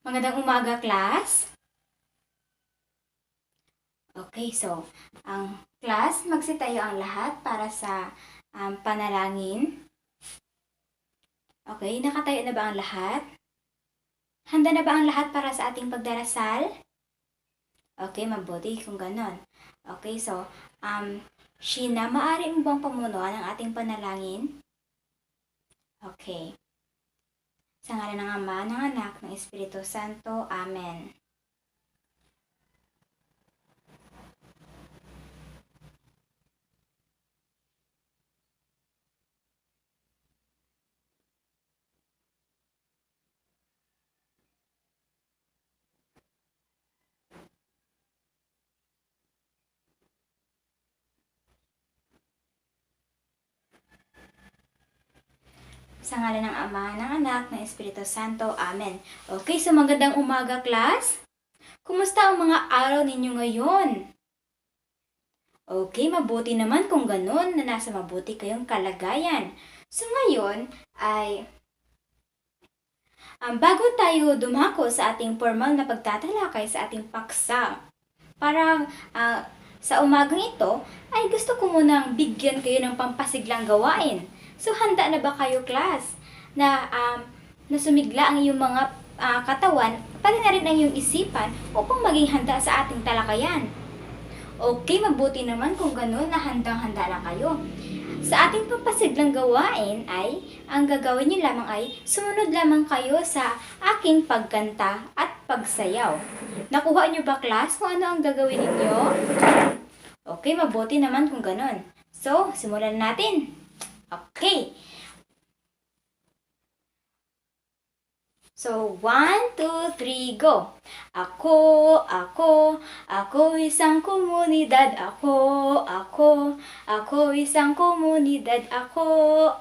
Magandang umaga, class. Okay, so, ang class, magsitayo ang lahat para sa panalangin. Okay, nakatayo na ba ang lahat? Handa na ba ang lahat para sa ating pagdarasal? Okay, mabuti kung ganon. Okay, so, Sheena, maaari mo bang pamunuan ang ating panalangin? Okay. Sa ngalan ng Ama, ng Anak, ng Espiritu Santo. Amen. Sa ngalan ng Ama, ng Anak, ng Espiritu Santo. Amen. Okay, so magandang umaga, class. Kumusta ang mga araw ninyo ngayon? Okay, mabuti naman kung ganun na nasa mabuti kayong kalagayan. So ngayon ay bago tayo dumako sa ating formal na pagtatalakay sa ating paksa, para sa umagang ito ay gusto ko munang bigyan kayo ng pampasiglang gawain. So handa na ba kayo, class, na sumigla ang iyong mga katawan, pati na rin ang iyong isipan upang maging handa sa ating talakayan? Okay, mabuti naman kung gano'n na handang-handa na kayo. Sa ating pampasiglang gawain ay, ang gagawin niyo lamang ay sumunod lamang kayo sa aking pagkanta at pagsayaw. Nakuha niyo ba, class, kung ano ang gagawin ninyo? Okay, mabuti naman kung gano'n. So, simulan natin. Okay. So, 1, 2, 3, go! Ako isang komunidad. Ako isang komunidad. Ako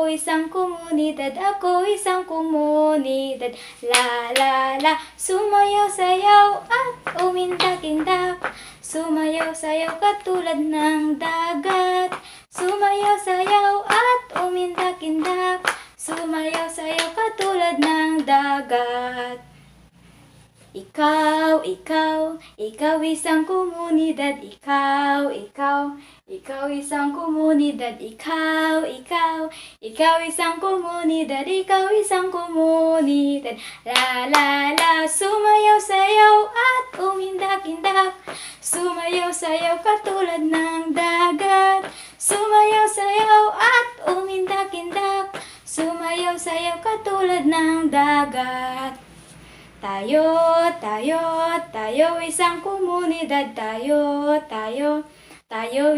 isang komunidad. Ako isang komunidad. La, la, la, sumayaw-sayaw at umindak-indak. Sumayaw-sayaw katulad ng dagat. Sumayaw-sayaw at umindak-indak. Sumayaw-sayaw katulad ng dagat. Ikaw isang komunidad. Ikaw isang komunidad. Ikaw isang komunidad. Ikaw isang komunidad. La, la, la, sumayaw-sayaw at umindak-indak. Sumayaw-sayaw katulad ng dagat. Sumayaw-sayaw at umindak-indak. Sumayaw-sayaw katulad ng dagat. Tayo isang komunidad. Tayo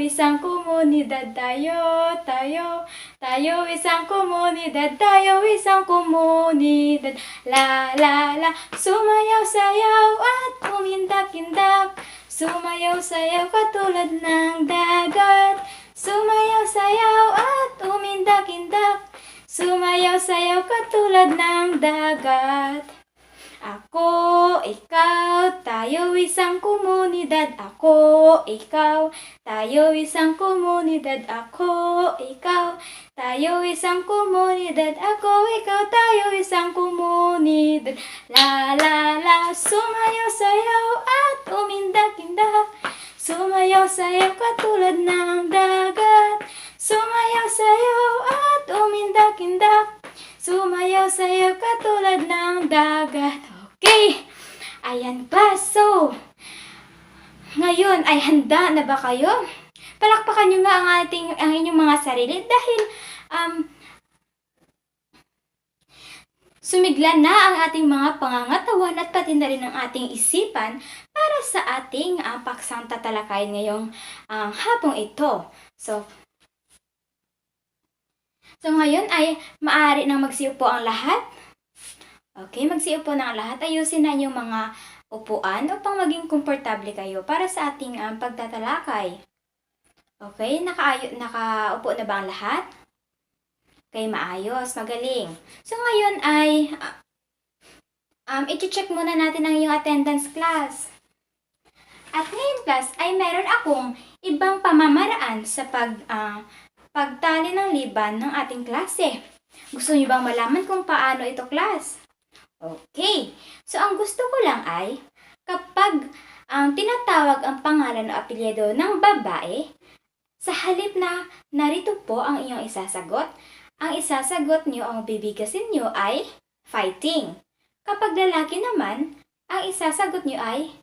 isang komunidad. Tayo isang komunidad. Tayo isang komunidad. La, la, la, sumayaw-sayaw at umindak-indak. Sumayaw-sayaw katulad ng dagat. Sumayaw-sayaw at umindak-indak. Sumayaw-sayaw katulad ng dagat. Ako, ikaw, tayo isang komunidad. Ako, ikaw, tayo isang komunidad. Ako, ikaw, tayo isang komunidad. Ako, ikaw, tayo isang komunidad. La, la, la, sumayaw-sayaw at umindak-indak. Sumayaw-sayaw katulad ng dagat. Sumayaw-sayaw at umindak-indak. Sumayaw-sayaw katulad ng dagat. Okay, ayan pa. So, ngayon ay handa na ba kayo? Palakpakan nyo nga ang inyong mga sarili dahil sumigla na ang ating mga pangangatawan at pati na rin ang ating isipan para sa ating paksang tatalakayin ngayong hapong ito. So ngayon ay maaari nang magsiupo ang lahat. Okay, magsiupo na ang lahat. Ayusin na yung mga upuan upang maging komportable kayo para sa ating pagtatalakay. Okay, nakaupo na ba ang lahat? Okay, maayos, magaling. So ngayon ay i-check muna natin ang iyong attendance, class. At ngayon, class, ay meron akong ibang pamamaraan sa pagtali ng liban ng ating klase. Gusto niyo bang malaman kung paano ito, class? Okay. So, ang gusto ko lang ay, kapag ang tinatawag ang pangalan o apelyido ng babae, sa halip na narito po ang inyong isasagot, ang isasagot niyo, ang bibigasin niyo ay fighting. Kapag lalaki naman, ang isasagot niyo ay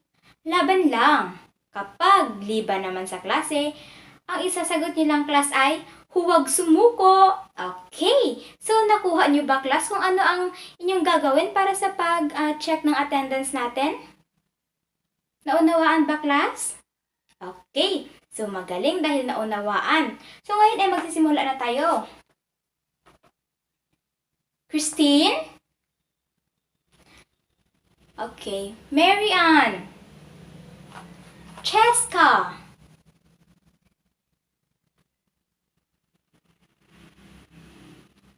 laban lang. Kapag liban naman sa klase, ang isasagot niyo lang class ay huwag sumuko. Okay. So, nakuha niyo ba class kung ano ang inyong gagawin para sa pag-check ng attendance natin? Naunawaan ba class? Okay. So, magaling dahil naunawaan. So, ngayon ay magsisimula na tayo. Christine? Okay. Mary Ann? Cheska?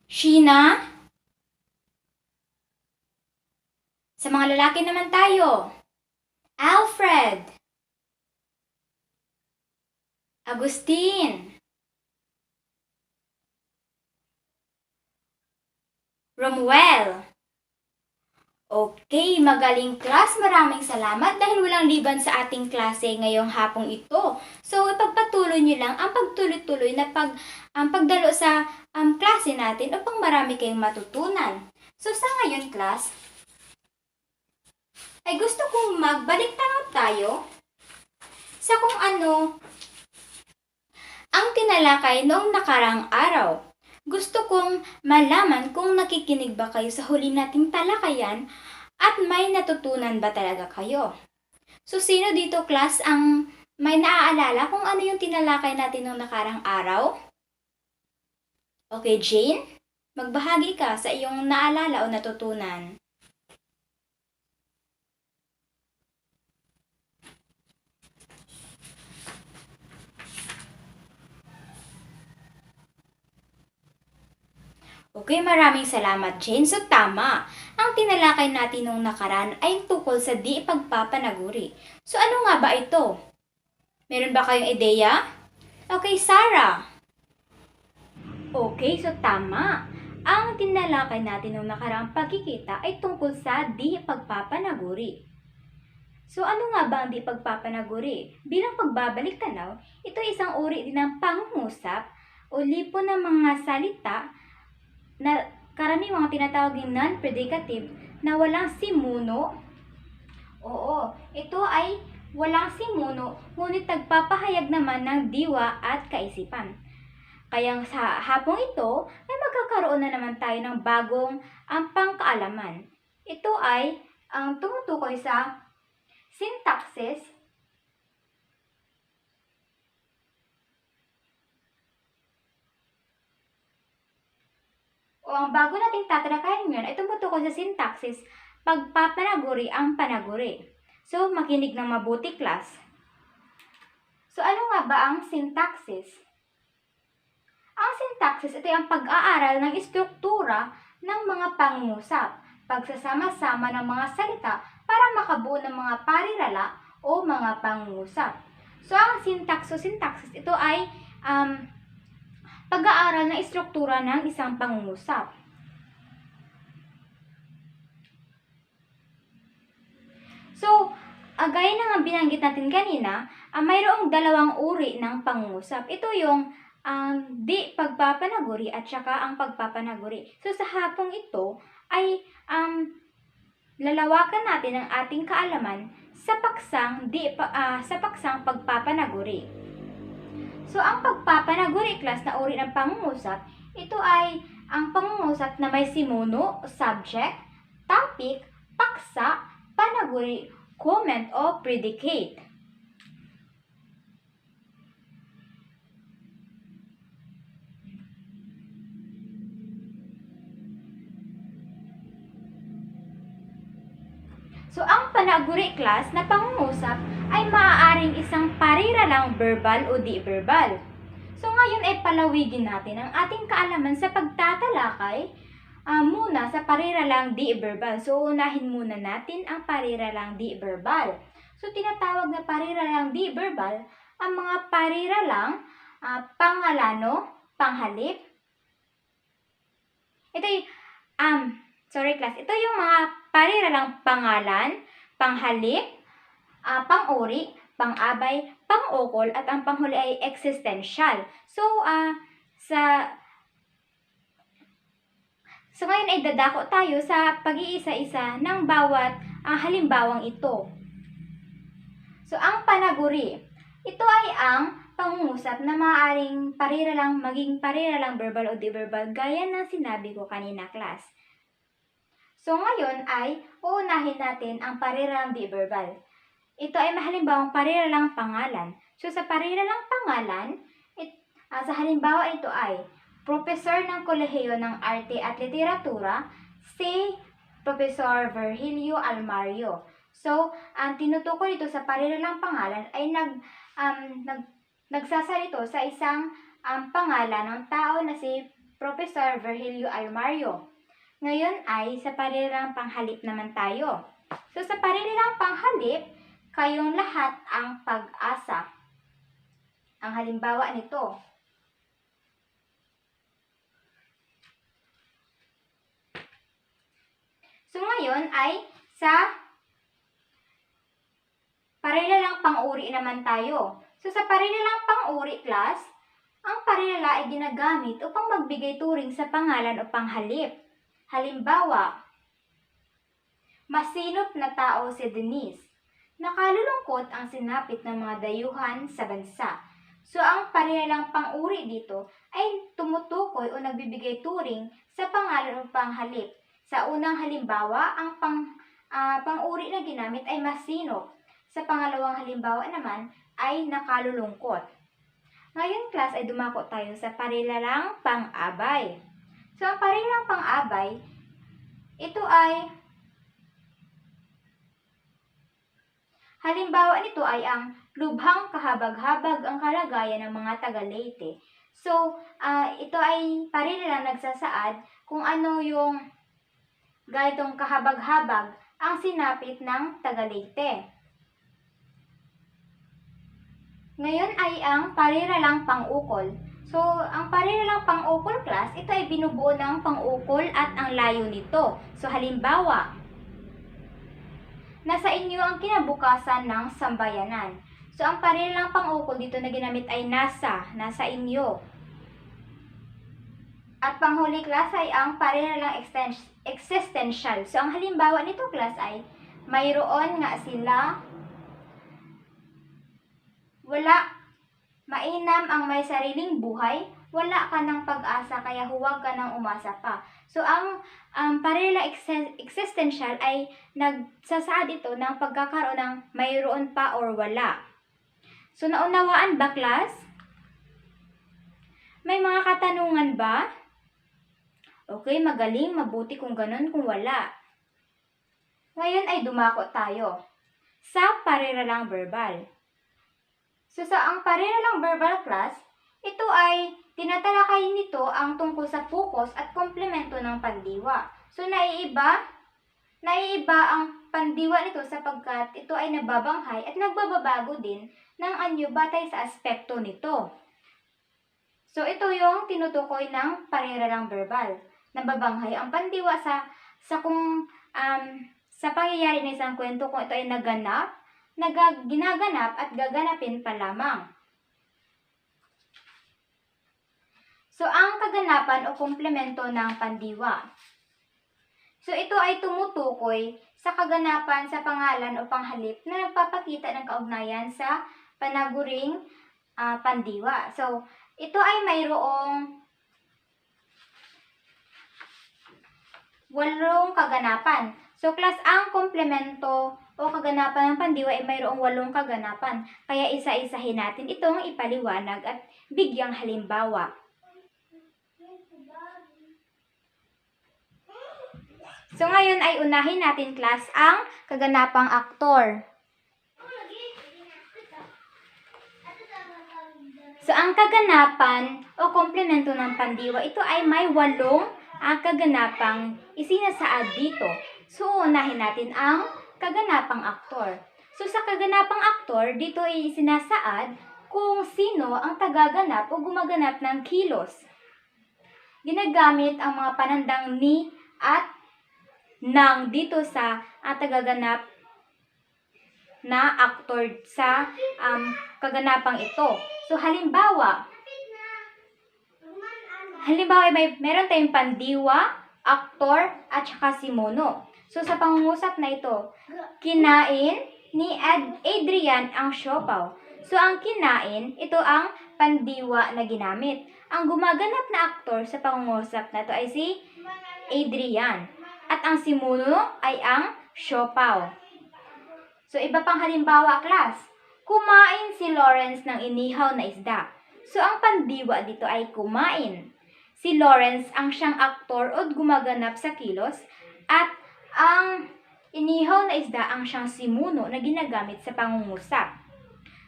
Sheena? Sa mga lalaki naman tayo. Alfred? Agustin? Romuel? Okay, magaling class. Maraming salamat dahil walang liban sa ating klase ngayong hapong ito. So, ipagpatuloy nyo lang ang pagtuloy-tuloy na pagdalo sa klase natin upang marami kayong matutunan. So, sa ngayon class, ay gusto kong magbalik tanaw tayo sa kung ano ang tinalakay noong nakarang araw. Gusto kong malaman kung nakikinig ba kayo sa huli nating talakayan at may natutunan ba talaga kayo. So, sino dito class ang may naaalala kung ano yung tinalakay natin noong nakarang araw? Okay, Jane? Magbahagi ka sa iyong naalala o natutunan. Okay, maraming salamat, Jane. So, tama. Ang tinalakay natin nung nakaraan ay tungkol sa di pagpapanaguri. So, ano nga ba ito? Meron ba kayong ideya? Okay, Sarah. Okay, so tama. Ang tinalakay natin nung nakaraang pagkikita ay tungkol sa di pagpapanaguri. So, ano nga ba ang di pagpapanaguri? Bilang pagbabalik tanaw, ito ay isang uri din ng pangungusap o lipo ng mga salita na karaniwang tinatawag ng non-predicative na walang simuno. Oo, ito ay walang simuno, ngunit nagpapahayag naman ng diwa at kaisipan. Kaya sa hapong ito ay magkakaroon na naman tayo ng bagong pangkaalaman. Ito ay ang tumutukoy sa syntaxis, o ang bago nating tatalakayin ngayon ay tumutukoy sa syntaxis, pagpapanaguri ang panaguri. So, makinig ng mabuti class. So, ano nga ba ang syntaxis? Ang syntaxis, ito ay ang pag-aaral ng istruktura ng mga pangungusap, pagsasama-sama ng mga salita para makabuo ng mga parirala o mga pangungusap. So, ang syntaxis, ito ay pag-aaral ng istruktura ng isang pangungusap. So, gaya na nga binanggit natin kanina, mayroong dalawang uri ng pangungusap. Ito yung di pagpapanaguri at saka ang pagpapanaguri. So, sa hapong ito ay lalawakan natin ang ating kaalaman sa paksang pagpapanaguri. So, ang pagpapanaguri class na uri ng pangungusap, ito ay ang pangungusap na may simuno, subject, topic, paksa, panaguri, comment, o predicate. So, ang panaguri class na pangungusap ay maaaring isang pariralang verbal o di-verbal. So, ngayon ay palawigin natin ang ating kaalaman sa pagtatalakay muna sa pariralang di-verbal. So, unahin muna natin ang pariralang di-verbal. So, tinatawag na pariralang di-verbal ang mga pariralang pangalano, panghalip. Ito ay Sorry class, ito yung mga pariralang pangalan, panghalip, pang-uri, pang-abay, pang-ukol, at ang panghuli ay existential. So, ngayon ay dadako tayo sa pag-iisa-isa ng bawat halimbawang ito. So, ang panaguri, ito ay ang pangungusap na maaaring pariralang maging pariralang verbal o di-verbal gaya ng sinabi ko kanina, class. So, ngayon ay uunahin natin ang pariralang di-verbal. Ito ay mahalimbawang pariralang pangalan. So, sa pariralang pangalan, sa halimbawa ito ay Profesor ng Kolehiyo ng Arte at Literatura, si Profesor Virgilio Almario. So, ang tinutukoy dito sa pariralang pangalan ay nagsasalito sa isang pangalan ng tao na si Profesor Virgilio Almario. Ngayon ay sa pariralang panghalip naman tayo. So, sa pariralang panghalip, kayong lahat ang pag-asa. Ang halimbawa nito. So, ngayon ay sa pariralang pang-uri naman tayo. So, sa pariralang pang-uri, class, ang parirala ay ginagamit upang magbigay turing sa pangalan o panghalip. Halimbawa, masinop na tao si Denise. Nakalulungkot ang sinapit ng mga dayuhan sa bansa. So, ang pariralang pang-uri dito ay tumutukoy o nagbibigay turing sa pangalan o panghalip. Sa unang halimbawa, ang pang-uri na ginamit ay masinop. Sa pangalawang halimbawa naman ay nakalulungkot. Ngayon, class, ay dumako tayo sa pariralang pang-abay. So, ang pariralang pang-abay, ito ay halimbawa nito ay ang lubhang kahabag-habag ang kalagayan ng mga taga-Leyte. So, ito ay pariralang nagsasaad kung ano yung ganitong kahabag-habag ang sinapit ng taga-Leyte. Ngayon ay ang pariralang pang-ukol. So, ang pariralang pang-ukol, class, ito ay binubuo ng pang-ukol at ang layo nito. So, halimbawa, nasa inyo ang kinabukasan ng sambayanan. So, ang pariralang pang-ukol dito na ginamit ay nasa inyo. At panghuli, class, ay ang pariralang existential. So, ang halimbawa nito, class, ay mayroon nga sila, wala, mainam ang may sariling buhay, wala ka ng pag-asa, kaya huwag ka nang umasa pa. So, ang pariralang existential ay nagsasaad ito ng pagkakaroon ng mayroon pa or wala. So, naunawaan ba, class? May mga katanungan ba? Okay, magaling, mabuti kung ganun, kung wala. Ngayon ay dumako tayo sa pariralang verbal. So, sa ang pariralang verbal, class, ito ay tinatalakay nito ang tungkol sa focus at komplemento ng pandiwa. So, naiiba ang pandiwa nito sapagkat ito ay nababanghay at nagbababago din ng anyo batay sa aspekto nito. So, ito yung tinutukoy ng pariralang verbal. Nababanghay ang pandiwa sa pangyayari ng isang kwento kung ito ay ginaganap at gaganapin pa lamang. So, ang kaganapan o komplemento ng pandiwa. So, ito ay tumutukoy sa kaganapan sa pangalan o panghalip na nagpapakita ng kaugnayan sa panaguring pandiwa. So, ito ay mayroong 8 kaganapan. So, class, ang komplemento o kaganapan ng pandiwa ay mayroong 8 kaganapan. Kaya isa-isahin natin itong ipaliwanag at bigyang halimbawa. So, ngayon ay unahin natin, class, ang kaganapang aktor. So, ang kaganapan o komplemento ng pandiwa, ito ay may 8 kaganapang isinasaad dito. So, unahin natin ang kaganapang aktor. So, sa kaganapang aktor, dito ay isinasaad kung sino ang tagaganap o gumaganap ng kilos. Ginagamit ang mga panandang ni at ng dito sa tagaganap na aktor sa kaganapang ito. So, halimbawa meron tayong pandiwa, aktor, at saka si Mono. So, sa pangungusap na ito, kinain ni Adrian ang siopaw. So, ang kinain, ito ang pandiwa na ginamit. Ang gumaganap na aktor sa pangungusap na ito ay si Adrian. At ang si Mono ay ang siopaw. So, iba pang halimbawa, class. Kumain si Lawrence ng inihaw na isda. So, ang pandiwa dito ay kumain. Si Lawrence ang siyang aktor o gumaganap sa kilos at ang inihaw na isda ang siyang simuno na ginagamit sa pangungusap.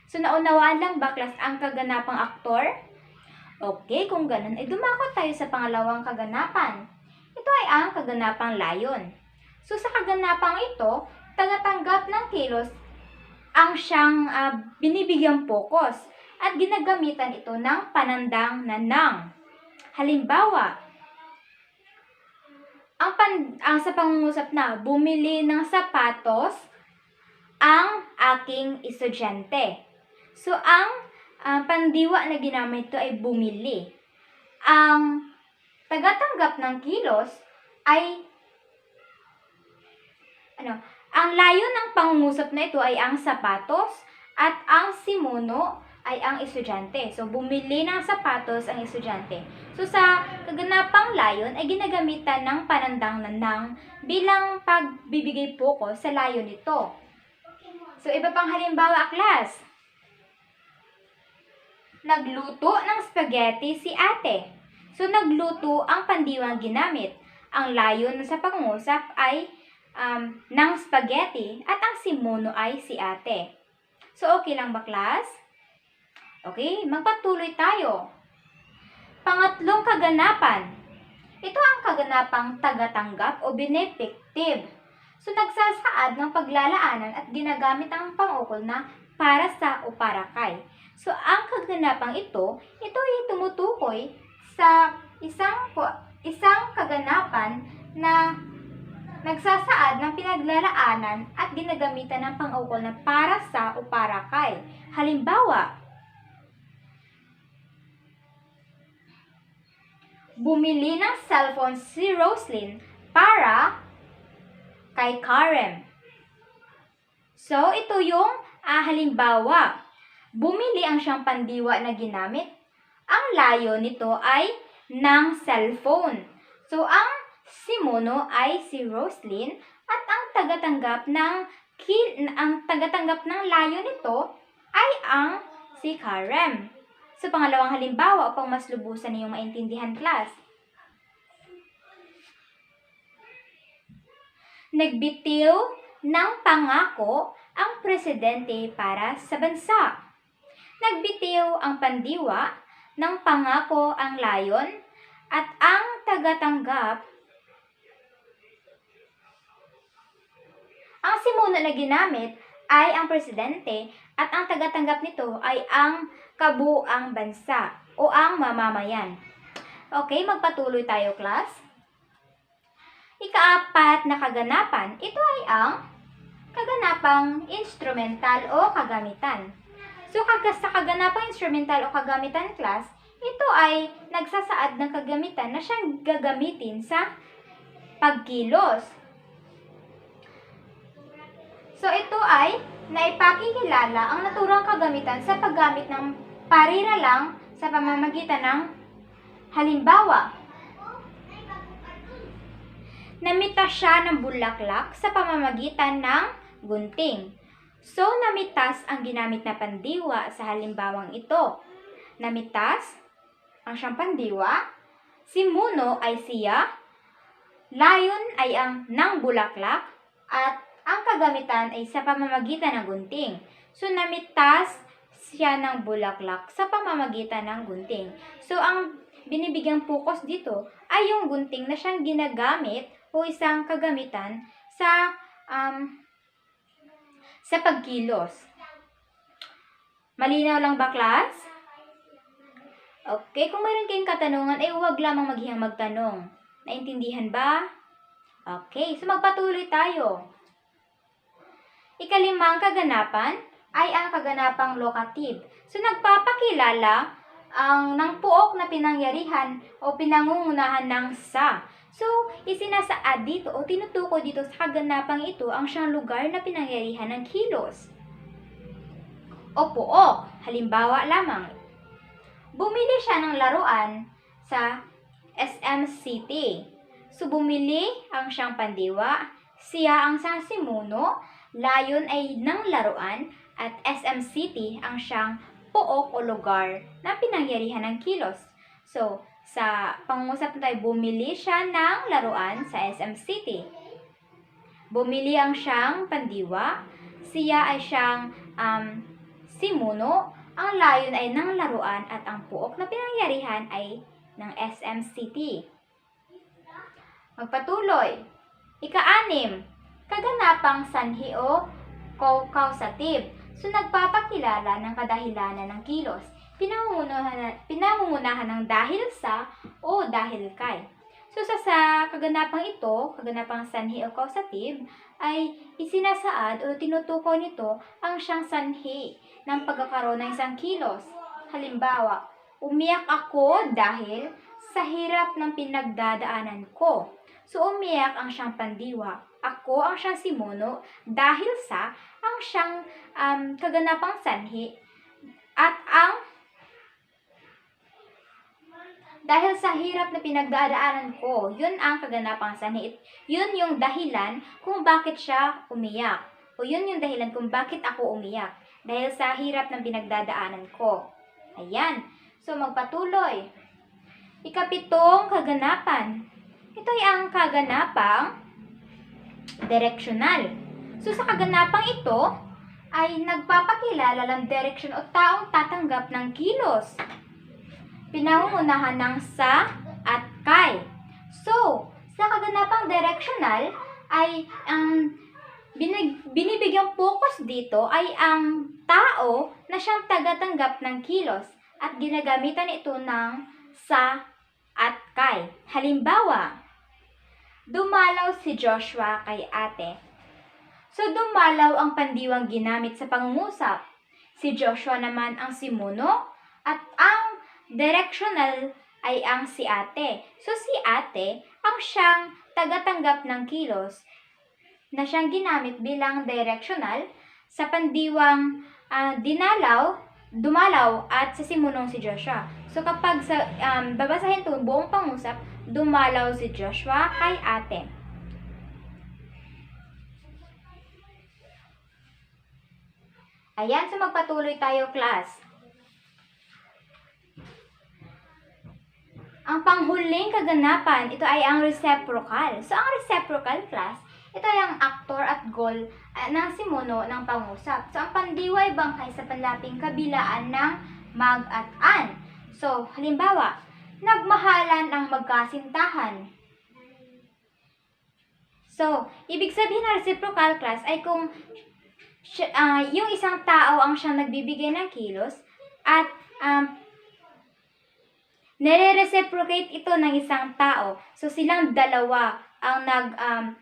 So, naunawaan lang ba, class, ang kaganapang aktor? Okay, kung ganun, ay dumako tayo sa pangalawang kaganapan. Ito ay ang kaganapang layon. So, sa kaganapang ito, tagatanggap ng kilos ang siyang binibigyang focus at ginagamitan ito ng panandang na nang. Halimbawa, sa pangungusap na bumili ng sapatos ang aking estudyante. So, ang pandiwa na ginamit ito ay bumili. Ang tagatanggap ng kilos ay ang layo ng pangungusap na ito ay ang sapatos at ang simuno ay ang estudyante. So, bumili ng sapatos ang estudyante. So, sa kaganapang layon ay ginagamitan ng panandang na nang bilang pagbibigay focus sa layon nito. So, iba pang halimbawa, class. Nagluto ng spaghetti si ate. So, nagluto ang pandiwang ginamit. Ang layon sa pangungusap ay ng spaghetti at ang simuno ay si ate. So, okay lang ba, class? Okay, magpatuloy tayo. Pangatlong kaganapan. Ito ang kaganapang tagatanggap o benefactive. So, nagsasaad ng paglalaanan at ginagamit ang pangukol na para sa o para kay. So, ang kaganapang ito ay tumutukoy sa isang kaganapan na nagsasaad ng pinaglalaanan at ginagamitan ng pangukol na para sa o para kay. Halimbawa, bumili ng cellphone si Roslyn para kay Karen. So, ito yung halimbawa. Bumili ang siyang pandiwa na ginamit. Ang layo nito ay ng cellphone. So, ang simuno ay si Roslyn at ang tagatanggap ng layo nito ay ang si Karen. So, pangalawang halimbawa upang mas lubusan niyong maintindihan, class. Nagbitiw ng pangako ang presidente para sa bansa. Nagbitiw ang pandiwa ng pangako ang layon at ang tagatanggap. Ang simuno na ginamit ay ang presidente at ang tagatanggap nito ay ang kabuuang bansa o ang mamamayan. Okay, magpatuloy tayo, class. Ikaapat na kaganapan, ito ay ang kaganapang instrumental o kagamitan. So, sa kaganapang instrumental o kagamitan, class, ito ay nagsasaad ng kagamitan na siyang gagamitin sa pagkilos. So, ito ay naipakikilala ang naturang kagamitan sa paggamit ng parira lang sa pamamagitan ng halimbawa. Namitas siya ng bulaklak sa pamamagitan ng gunting. So, namitas ang ginamit na pandiwa sa halimbawang ito. Namitas ang siyang pandiwa, simuno ay siya, layon ay ang ng bulaklak, at ang kagamitan ay sa pamamagitan ng gunting. So, namitas siya ng bulaklak sa pamamagitan ng gunting. So, ang binibigyang focus dito ay yung gunting na siyang ginagamit o isang kagamitan sa pagkilos. Malinaw lang ba, class? Okay, kung mayroon kayong katanungan, ay huwag lamang maghiyang magtanong. Naintindihan ba? Okay, so magpatuloy tayo. Ikalimang kaganapan ay ang kaganapang locative. So nagpapakilala ng puok na pinangyarihan o pinangungunahan ng sa. So isinasaad dito o tinutukoy dito sa kaganapang ito ang siyang lugar na pinangyarihan ng kilos o puok. Halimbawa lamang, bumili siya ng laruan sa SM City. So bumili ang siyang pandiwa, siya ang siyang simuno, layon ay ng laruan, at SM City ang siyang pook o lugar na pinangyarihan ng kilos. So, sa pangungusap tayo, bumili siya ng laruan sa SM City. Bumili ang siyang pandiwa, siya ay siyang simuno, ang layon ay ng laruan, at ang pook na pinangyarihan ay ng SM City. Magpatuloy. Ika-6, kaganapang sanhi o causative. So, nagpapakilala ng kadahilanan ng kilos. Pinangungunahan ng dahil sa o dahil kay. So, sa kaganapang ito, kaganapang sanhi o causative, ay isinasaad o tinutukoy nito ang siyang sanhi ng pagkakaroon ng isang kilos. Halimbawa, umiyak ako dahil sa hirap ng pinagdadaanan ko. So, umiyak ang siyang pandiwa. Ako ang siyang simuno dahil sa ang siyang kaganapang sanhi at ang dahil sa hirap na pinagdadaanan ko, yun ang kaganapang sanhi. Yun yung dahilan kung bakit siya umiyak. O yun yung dahilan kung bakit ako umiyak. Dahil sa hirap ng pinagdadaanan ko. Ayan. So, magpatuloy. Ika-7, kaganapan. Ito ay ang kaganapang direksyonal. So, sa kaganapang ito, ay nagpapakilala ng direksyon o taong tatanggap ng kilos. Pinangungunahan ng sa at kay. So, sa kaganapang direksyonal, ay ang binibigyang focus dito ay ang tao na siyang tagatanggap ng kilos at ginagamitan ito ng sa at kay. Halimbawa, dumalaw si Joshua kay ate. So, dumalaw ang pandiwang ginamit sa pangungusap. Si Joshua naman ang simuno at ang directional ay ang si ate. So, si ate ang siyang tagatanggap ng kilos na siyang ginamit bilang directional sa pandiwang dumalaw at sa simunong si Joshua. So, kapag babasahin ito buong pangusap, dumalaw si Joshua kay ate. Ayan, so magpatuloy tayo, class. Ang panghuling kaganapan, ito ay ang reciprocal. So, ang reciprocal, class, ito ay ang aktor at goal ng simuno ng pangusap. So, ang pandiwa ay bangkay sa panlaping kabilaan ng mag at an. So, halimbawa, nagmahalan ang magkasintahan. So, ibig sabihin ng reciprocal, class, ay kung yung isang tao ang siyang nagbibigay ng kilos at nire-reciprocate ito ng isang tao. So, silang dalawa ang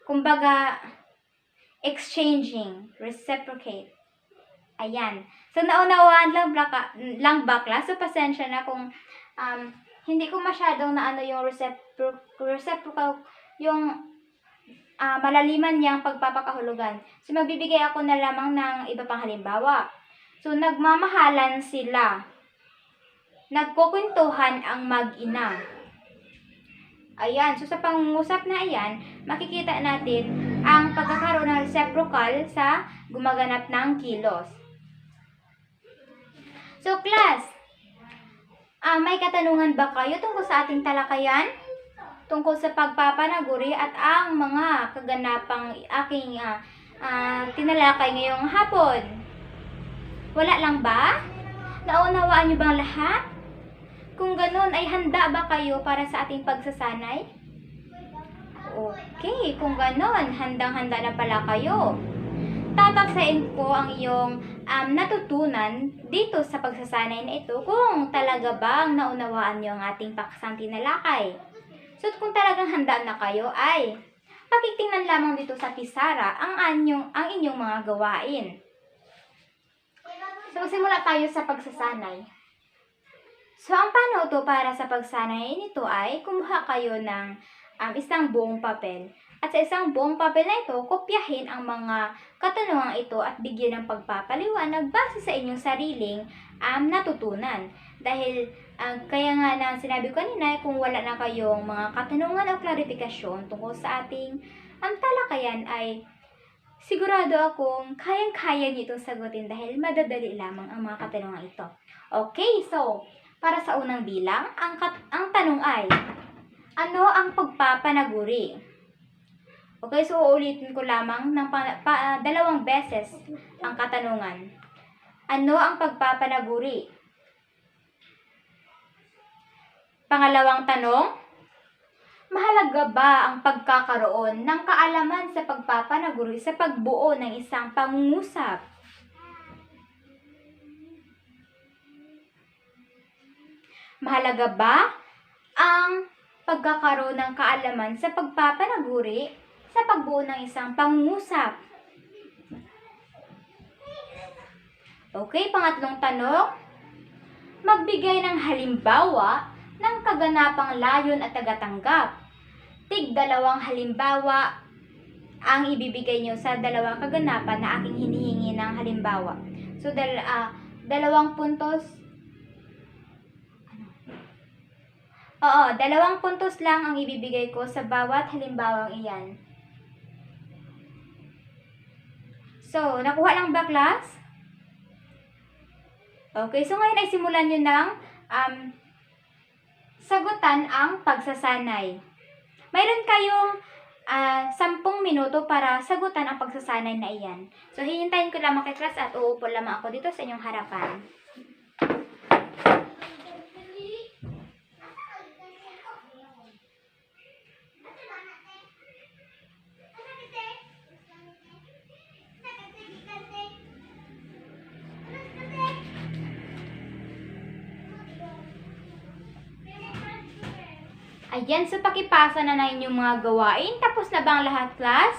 kumbaga, exchanging, reciprocate. Ayan. So, naunawaan lang ba, class? So, pasensya na kung hindi ko masyadong naano yung reciprocal, yung malaliman niyang pagpapakahulugan. So, magbibigay ako na lamang ng iba pang halimbawa. So, nagmamahalan sila. Nagkukwentuhan ang mag-ina. Ayan. So, sa pangungusap na ayan, makikita natin ang pagkakaroon ng reciprocal sa gumaganap ng kilos. So, class, may katanungan ba kayo tungkol sa ating talakayan? Tungkol sa pagpapanaguri at ang mga kaganapang aking tinalakay ngayong hapon? Wala lang ba? Naunawaan niyo bang lahat? Kung ganun, ay handa ba kayo para sa ating pagsasanay? Okay, kung ganun, handang-handa na pala kayo. Tataksain ko ang iyong natutunan dito sa pagsasanay na ito kung talaga bang naunawaan niyo ang ating paksang tinalakay. So, kung talagang handa na kayo, ay Pakitingnan lamang dito sa pisara ang inyong mga gawain. So, simula tayo sa pagsasanay. So, ang panuto para sa pagsanay nito ay kumuha kayo ng isang buong papel. At sa isang buong papel na ito, kopyahin ang mga katanungang ito at bigyan ng pagpapaliwanag base sa inyong sariling natutunan. Dahil kaya nga na sinabi ko kanina, kung wala na kayong mga katanungan o klarifikasyon tungkol sa ating talakayan ay sigurado akong kayang-kaya niyo itong sagutin dahil madadali lamang ang mga katanungan ito. Okay, so para sa unang bilang, ang tanong ay, ano ang pagpapanaguri? Okay, so uulitin ko lamang ng dalawang beses ang katanungan. Ano ang pagpapanaguri? Pangalawang tanong, mahalaga ba ang pagkakaroon ng kaalaman sa pagpapanaguri sa pagbuo ng isang pangungusap? Mahalaga ba ang pagkakaroon ng kaalaman sa pagpapanaguri sa pagbuo ng isang pangungusap? Okay, pangatlong tanong, magbigay ng halimbawa ng kaganapang layon at tagatanggap. Tig-dalawang halimbawa ang ibibigay nyo sa dalawang kaganapan na aking hinihingi ng halimbawa. So, dalawang puntos. Dalawang puntos lang ang ibibigay ko sa bawat halimbawang iyan. So, nakuha lang ba, class? Okay, so ngayon ay simulan nyo ng sagutan ang pagsasanay. Mayroon kayong 10 minuto para sagutan ang pagsasanay na iyan. So, hihintayin ko lamang kay class at uupo lamang ako dito sa inyong harapan. Ayan, so pakipasa na inyong mga gawain. Tapos na ba ang lahat, class?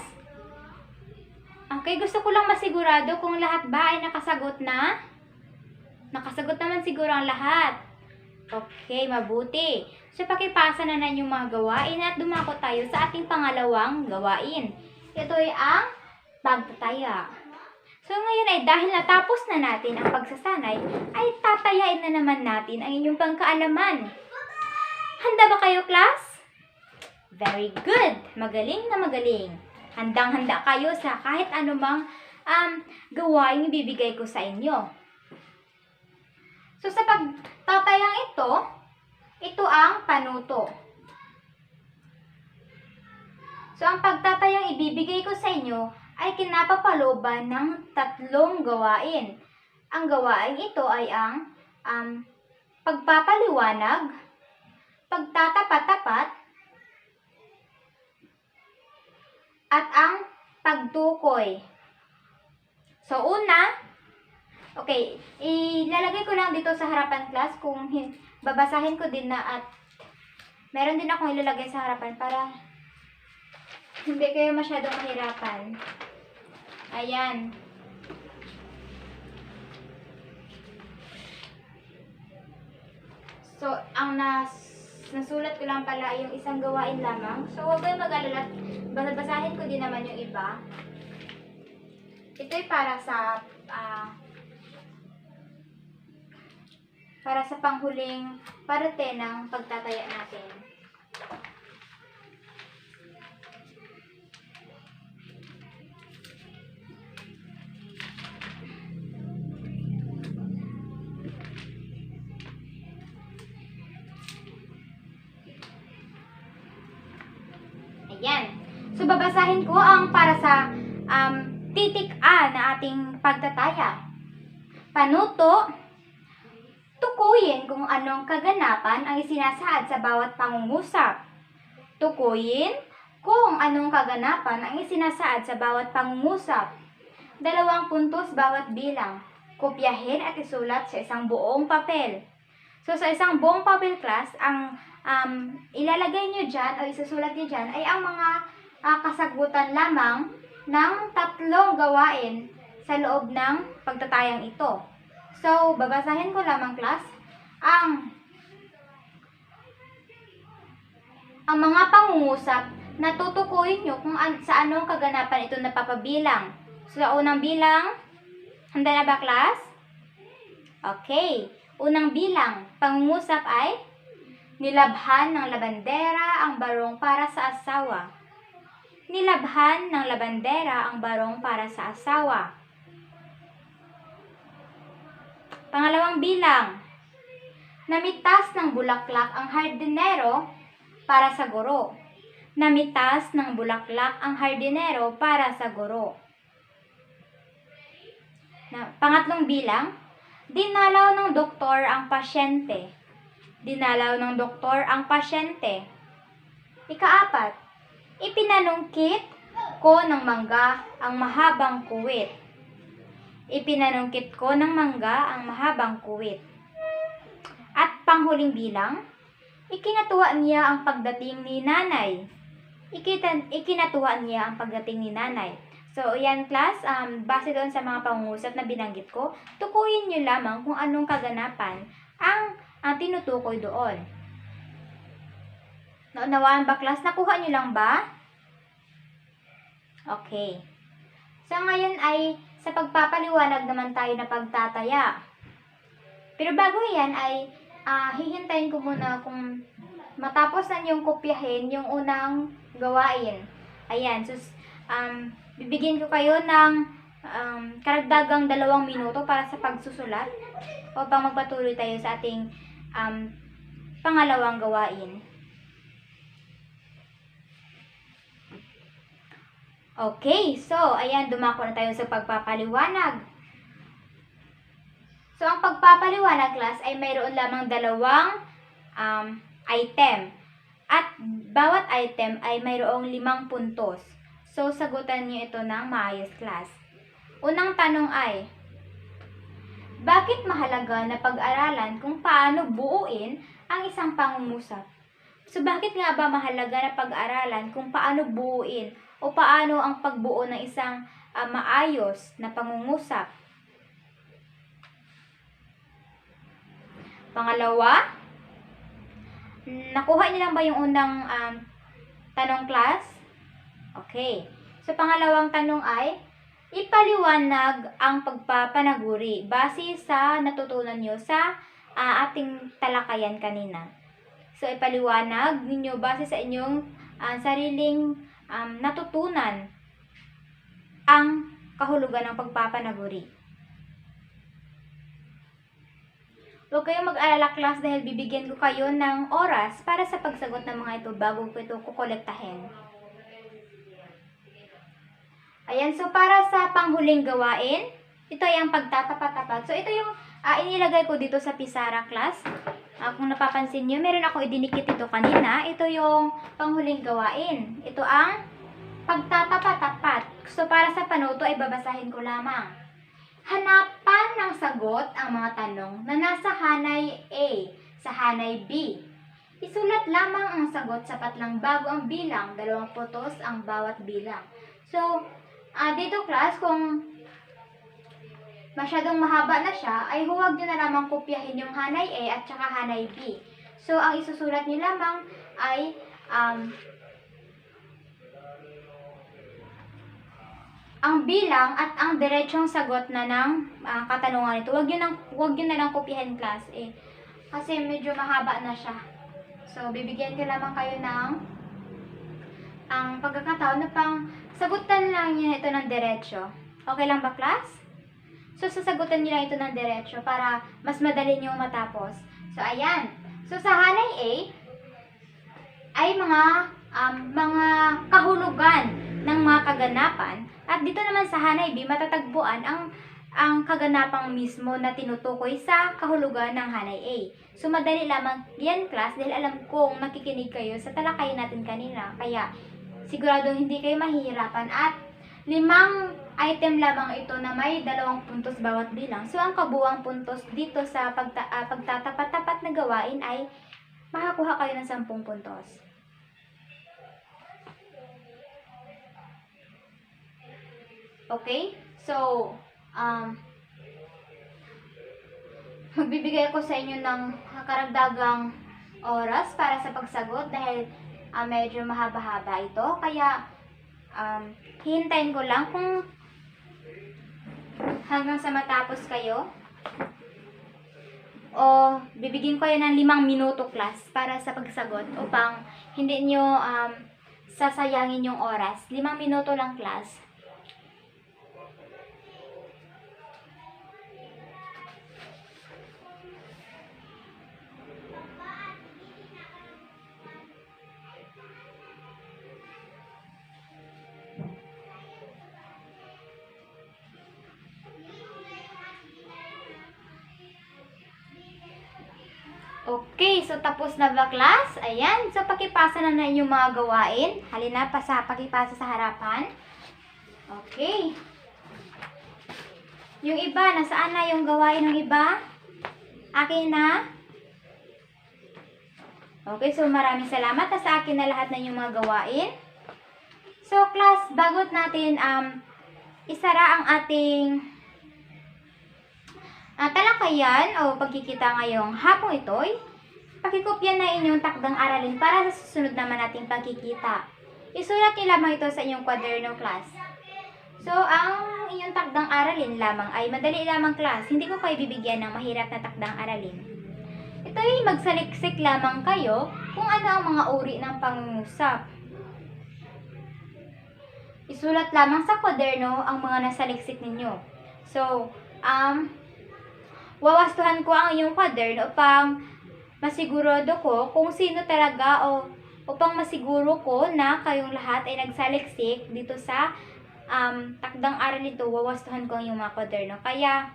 Okay, gusto ko lang masigurado kung lahat ba ay nakasagot na. Nakasagot naman siguro ang lahat. Okay, mabuti. So pakipasa na inyong mga gawain at dumako tayo sa ating pangalawang gawain. Ito ay ang pagtataya. So ngayon ay dahil natapos na natin ang pagsasanay, ay tatayain na naman natin ang inyong pangkaalaman. Handa ba kayo, class? Very good. Magaling na magaling. Handang-handa kayo sa kahit anumang gawain ibibigay ko sa inyo. So, sa pagtatayang ito ang panuto. So, ang pagtatayang ibibigay ko sa inyo ay kinapapalooban ng 3 gawain. Ang gawain ito ay ang pagpapaliwanag, pagtatapat-tapat, at ang pagtukoy. So, una, okay, ilalagay ko lang dito sa harapan, class, kung babasahin ko din na at meron din akong ilalagay sa harapan para hindi kayo masyadong mahirapan. Ayan. So, ang nasulat ko lang pala yung isang gawain lamang. So, huwag kayong mag-alala. Basahin ko din naman yung iba. Ito ay para sa panghuling parte ng pagtataya natin. Ayan. So, babasahin ko ang para sa titik A na ating pagtataya. Panuto, tukuyin kung anong kaganapan ang isinasaad sa bawat pangungusap. Tukuyin kung anong kaganapan ang isinasaad sa bawat pangungusap. 2 puntos bawat bilang. Kopyahin at isulat sa isang buong papel. So, sa isang buong papel, class, ang ilalagay nyo dyan o isusulat nyo dyan ay ang mga kasagutan lamang ng 3 gawain sa loob ng pagtatayang ito. So, babasahin ko lamang, class, ang mga pangungusap na tutukuyin nyo kung sa anong kaganapan ito napapabilang. So, sa unang bilang, handa na ba, class? Okay. Unang bilang, pangungusap ay nilabhan ng labandera ang barong para sa asawa. Nilabhan ng labandera ang barong para sa asawa. Pangalawang bilang, namitas ng bulaklak ang hardinero para sa guro. Namitas ng bulaklak ang hardinero para sa guro. Pangatlong bilang, dinalaw ng doktor ang pasyente. Dinalaw ng doktor ang pasyente. Ikaapat, ipinanungkit ko ng mangga ang mahabang kuwit. Ipinanungkit ko ng mangga ang mahabang kuwit. At panghuling bilang, ikinatuwa niya ang pagdating ni nanay. Ikinatuwa niya ang pagdating ni nanay. So, yan, class, base doon sa mga pangungusap na binanggit ko, tukuyin nyo lamang kung anong kaganapan ang tinutukoy doon. Naunawaan ba, class? Nakuha nyo lang ba? Okay. So, ngayon ay sa pagpapaliwanag naman tayo na pagtataya. Pero bago yan ay hihintayin ko muna kung matapos na niyong kopyahin yung unang gawain. Ayan, so bibigyan ko kayo ng karagdagang 2 minuto para sa pagsusulat upang magpatuloy tayo sa ating pangalawang gawain. Okay, so ayan, dumako na tayo sa pagpapaliwanag. So, ang pagpapaliwanag, class, ay mayroon lamang 2 item. At bawat item ay mayroong 5 puntos. So, sagutan niyo ito ng maayos, class. Unang tanong ay, bakit mahalaga na pag-aralan kung paano buuin ang isang pangungusap? So, bakit nga ba mahalaga na pag-aralan kung paano buuin o paano ang pagbuo ng isang maayos na pangungusap? Pangalawa, nakuha niyo lang ba yung unang tanong, class? Okay. So, pangalawang tanong ay, ipaliwanag ang pagpapanaguri base sa natutunan nyo sa ating talakayan kanina. So, ipaliwanag ninyo base sa inyong sariling natutunan ang kahulugan ng pagpapanaguri. Huwag kayong mag-alala, class, dahil bibigyan ko kayo ng oras para sa pagsagot ng mga ito bago ko ito kukolektahin. Ayan, so para sa panghuling gawain, ito ay ang pagtatapat-tapat. So ito yung inilagay ko dito sa Pisara, class. Kung napapansin nyo, meron akong idinikit ito kanina. Ito yung panghuling gawain. Ito ang pagtatapat-tapat. So para sa panuto ay babasahin ko lamang. Hanapan ng sagot ang mga tanong na nasa hanay A sa hanay B. Isulat lamang ang sagot sapat lang bago ang bilang, 2 putos ang bawat bilang. So, dito, class, kung masyadong mahaba na siya, ay huwag nyo na lamang kopyahin yung hanay A at saka hanay B. So, ang isusulat nyo lamang ay ang bilang at ang diretsong sagot na ng katanungan ito. Huwag nyo na lang kopyahin, class, kasi medyo mahaba na siya. So, bibigyan ko lamang kayo ng pagkakataon na pang sagutan lang nyo ito ng diretsyo. Okay lang ba, class? So, sasagutan nyo lang ito ng diretsyo para mas madali nyo matapos. So, ayan. So, sa hanay A ay mga kahulugan ng mga kaganapan. At dito naman sa hanay B, matatagpuan ang kaganapang mismo na tinutukoy sa kahulugan ng hanay A. So, madali lamang yan, class, dahil alam kong nakikinig kayo sa talakayan natin kanina. Kaya, siguradong hindi kayo mahihirapan. At 5 item lamang ito na may 2 puntos bawat bilang. So, ang kabuang puntos dito sa pagtatapat-tapat na gawain ay makakuha kayo ng 10 puntos. Okay? So, magbibigay ako sa inyo ng karagdagang oras para sa pagsagot dahil medyo mahaba-haba ito. Kaya, hintayin ko lang kung hanggang sa matapos kayo. O bibigyan ko kayo ng 5 minuto class para sa pagsagot upang hindi nyo sasayangin yung oras. 5 minuto lang class. Okay, so tapos na ba class? Ayan, so pakipasa na inyong mga gawain. Halina, pakipasa sa harapan. Okay. Yung iba, nasaan na yung gawain ng iba? Akin na? Okay, so maraming salamat. Sa akin na lahat na yung mga gawain. So class, bago natin isara ang ating talakayan o pagkikita ngayong hapong ito'y pakikopya na inyong takdang aralin para sa susunod naman nating pagkikita. Isulat niyo lamang ito sa inyong kwaderno class. So, ang inyong takdang aralin lamang ay madali lamang class. Hindi ko kayo bibigyan ng mahirap na takdang aralin. Ito'y magsaliksik lamang kayo kung ano ang mga uri ng pangungusap. Isulat lamang sa kwaderno ang mga nasaliksik ninyo. So, wawastuhan ko ang iyong kwaderno upang masigurado ko kung sino talaga o upang masiguro ko na kayong lahat ay nagsaliksik dito sa takdang aral nito. Wawastuhan ko ang iyong mga kwaderno. Kaya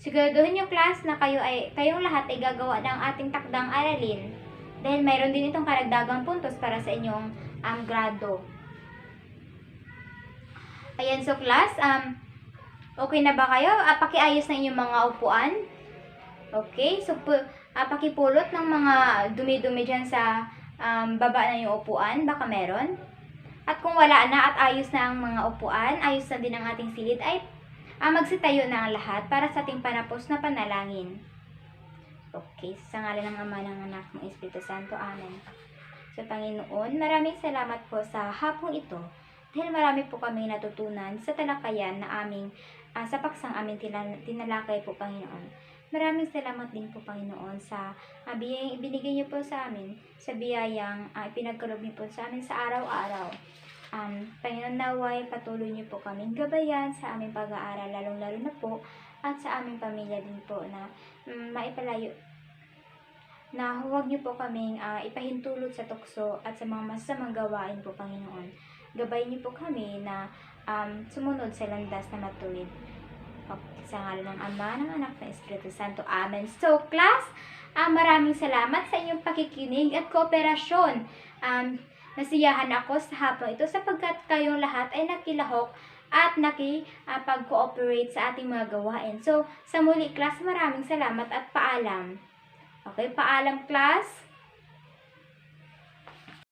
siguraduhin niyo class na kayong lahat ay gagawa ng ating takdang aralin dahil mayroon din itong karagdagang puntos para sa inyong grado. Ayan, so class, okay na ba kayo? Pakiayos na inyong mga upuan. Okay, so pakipulot ng mga dumi-dumi dyan sa baba na yung upuan. Baka meron. At kung wala na at ayos na ang mga upuan, ayos na din ang ating silid, ay magsitayo na ang lahat para sa ating panapos na panalangin. Okay, sa ngalan ng Ama, ng Anak, ng Espiritu Santo. Amen. So Panginoon, maraming salamat po sa hapong ito. Dahil marami po kami natutunan sa talakayan na sa paksang aming tinalakay po, Panginoon. Maraming salamat din po, Panginoon, sa biyayang ibinigay niyo po sa amin, sa biyayang ipinagkaloob niyo po sa amin sa araw-araw. Panginoon, naway patuloy niyo po kaming gabayan sa aming pag-aaral, lalong-lalo na po, at sa aming pamilya din po na maipalayo, na huwag niyo po kaming ipahintulot sa tukso at sa mga masamang gawain po, Panginoon. Gabayin niyo po kami na sumunod sa landas na matuwid. Sa ngalan ng Ama, ng Anak, ng Espiritu Santo. Amen. So, class, maraming salamat sa inyong pakikinig at kooperasyon. Nasiyahan ako sa hapon ito sapagkat kayong lahat ay nakilahok at nakipag-cooperate sa ating mga gawain. So, sa muli, class, maraming salamat at paalam. Okay, paalam, class.